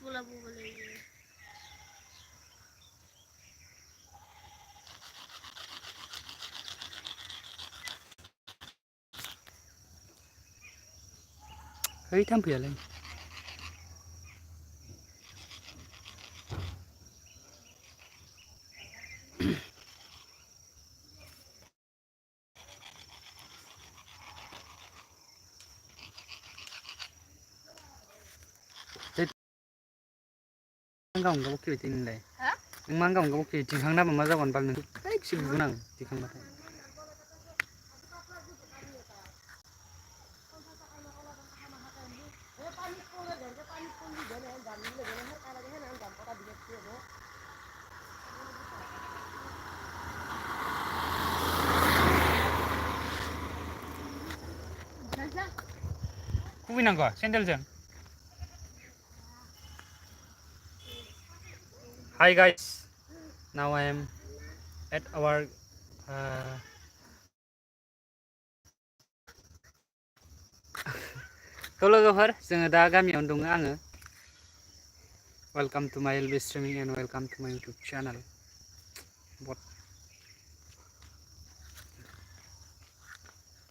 बोला वो बोलेंगे। है थाम्फैयालाय गावनो गाव बखिबाय थायो नोंलाय नों मा गावनो गाव बखियो दिखांना मा जागोन बाल नों एसे बुगोन आं दिखांबाथाय खुबैनांगौ सेन्देलजों Hi guys, now I am at our लोगोफोर जोङो दा गामियावनो दङ आङो Welcome to my LB streaming and welcome to my YouTube channel.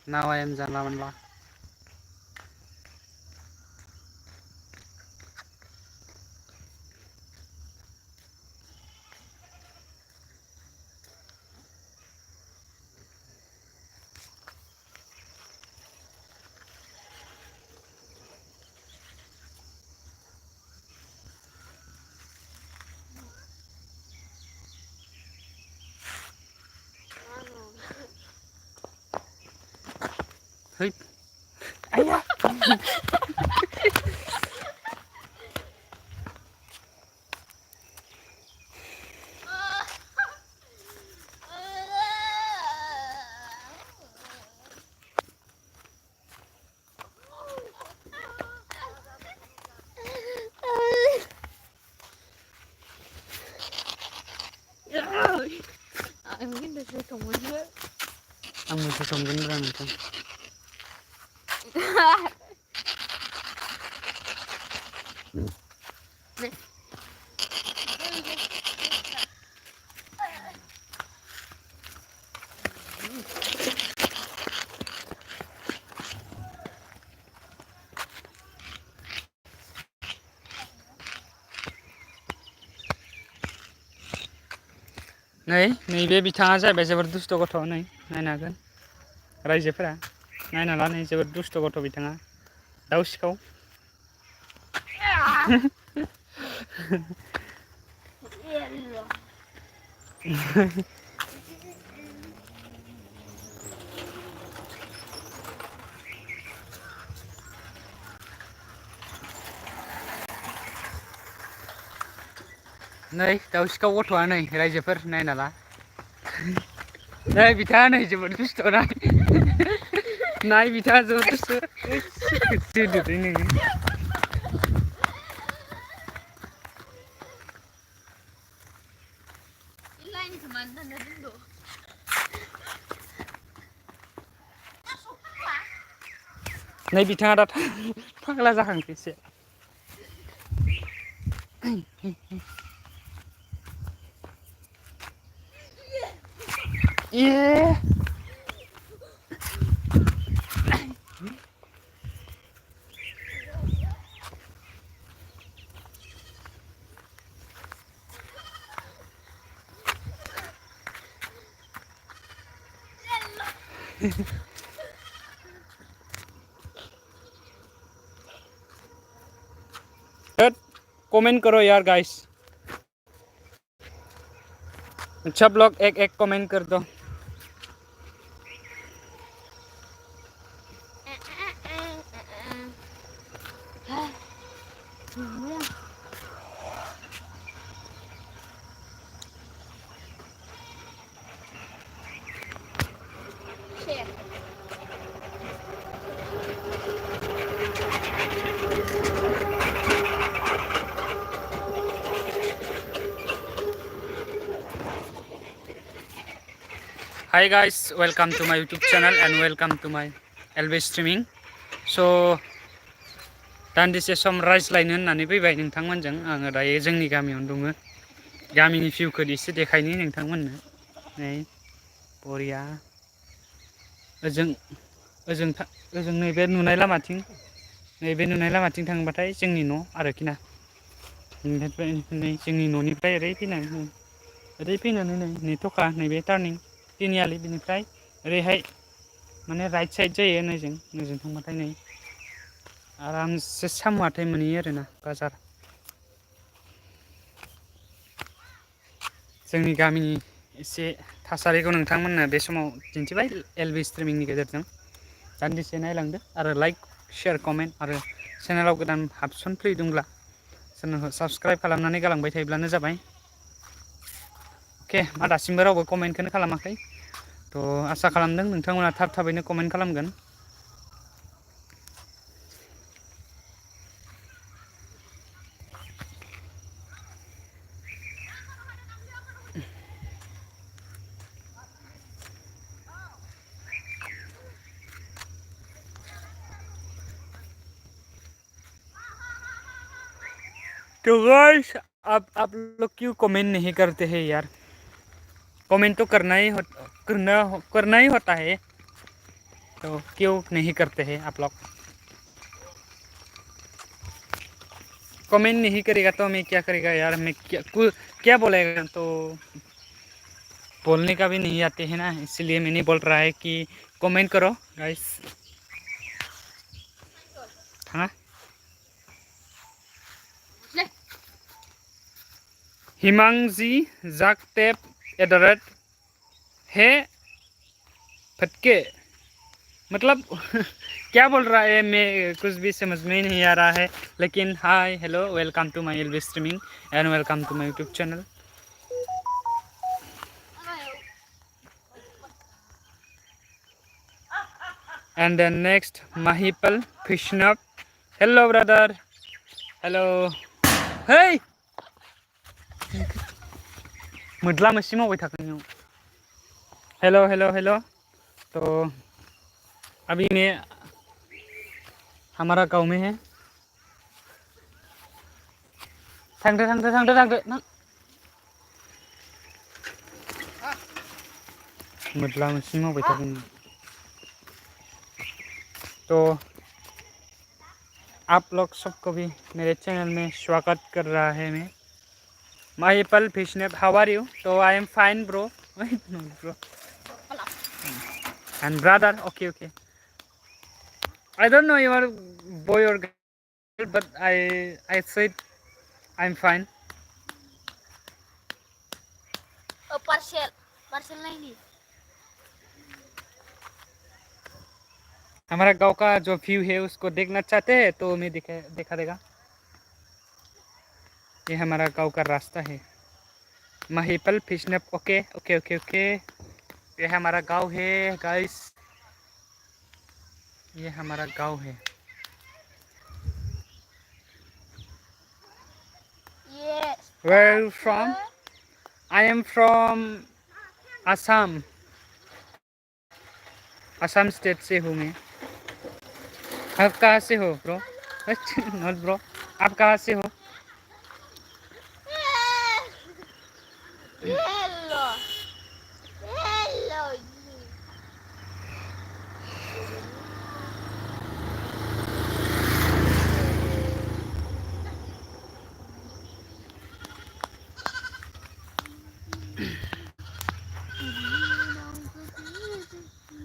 Now I am Janla Manla. Hey, ayah. Mungkin udah semuanya. Ang magsusumgan na lang ito. नैबे बिथाङा जाहैबाय जोबोर दुस्थ' गथ' नै नायनो हागोन रायजोफोरा नायना ला नै जोबोर दुस्थ' गथ' बिथाङा दाउ सिखाव नै दाउ सिखाव गथ'आ नै रायजोफोर नायना ला नै बिथाङा नै जोबोर दुस्थ' नाय बिथाङा जोबोर दुस्थ' दोदोलै नोङो नै बिथाङा दा फाग्ला जाखांखो एसे ए कमेंट करो यार गाइस सब लोग एक एक कमेंट कर दो Hi guys, welcome to my YouTube channel and welcome to my LB streaming. So दान्दिसे सम रायज्लायनो होननानै फैबाय नोंथांमोनजों आङो दायो जोंनि गामियावनो दङ गामिनि भिउखौ एसे देखायनि नोंथांमोननो नै बरिया ओजों ओजों नैबे नुनाय लामाथिं थांबाथाय जोंनि न' आरोखि ना बेनिफ्राय नै जोंनि न'निफ्राय ओरै फैनानै नै थखा नैबे टार्निं तिनिआलि बिनिफ्राय ओरैहाय माने राइट साइड जायो नोंजों थांबाथाय नै आरामसे साम' हाथाय मोनहैयो आरोना बाजार जोंनि गामिनि एसे थासारिखौ नोंथांमोननो बे समाव दिन्थिबाय एलबि स्ट्रिमिंनि गेजेरजों दान्दिसे नायलांदो आरो लाइक शेयार कमेन्ट आरो चेनेलाव गोदान हाबसनफैदोंब्ला चेनेलखौ साबसक्राइब खालामनानै गालांबाय थायोब्लानो जाबाय अके मा दासिमबो रावबो कमेन्टखौनो खालामाखै थ' आसा खालामदों नोंथांमोना थाबैनो कमेन्ट खालामगोन तो गाइस आप लोग क्यों कमेंट नहीं करते हैं यार कमेंट तो करना ही होता है तो क्यों नहीं करते हैं आप लोग कमेंट नहीं करेगा तो मैं क्या करेगा यार मैं क्या बोलेगा तो बोलने का भी नहीं आते हैं ना इसलिए मैंने बोल रहा है कि कमेंट करो गाइस हाँ हिमांजी जाकटेप एडरेट है फटके मतलब क्या बोल रहा है मैं कुछ भी समझ में नहीं आ रहा है लेकिन hi hello welcome to my LB streaming and welcome to my YouTube channel and then next Mahipal Fishnap hello brother hello hey मदला मसी मावबाय थागोन हेलो हेलो हेलो तो अभी मैं हमारा गांव में है थांदो मदला मसी मावबाय थागोन तो आप लोग सबको भी मेरे चैनल में स्वागत कर रहा है मैं Mahipal Fishnap how are you तो I am fine bro no bro and brother okay I don't know you are boy or girl but I said I'm fine parcel नहीं हमारा गांव का जो व्यू है उसको देखना चाहते हैं तो मैं दिखा देगा ये हमारा गांव का रास्ता है महिपल फिशनप ओके ये हमारा गांव है गाइस ये हमारा गांव है Where are you from? I am from Assam state से हूँ मैं आप कहाँ से हो ब्रो नॉट ब्रो आप कहाँ से हो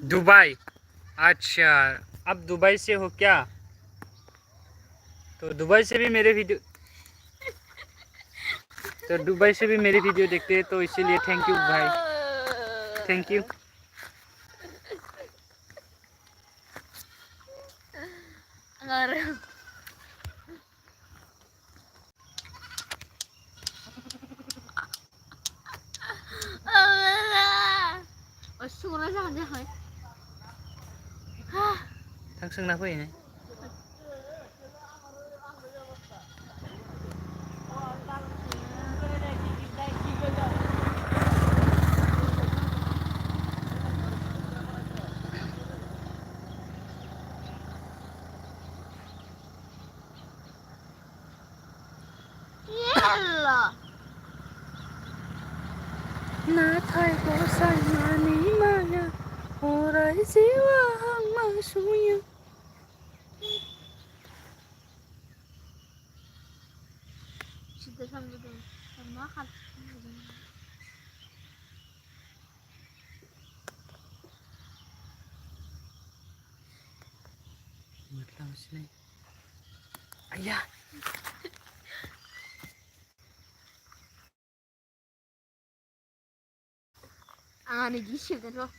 दुबई अच्छा आप दुबई से हो क्या तो दुबई से भी मेरे वीडियो देखते हैं तो इसीलिए thank you Bhai thank you सोंना फैनाय नाथाय गसाइ मानि माया अराय जिउआ हांमा सुयो सिद्ध सांगतो मा खालामदों मोटलांसै आया आंहानो गिसिबदों र'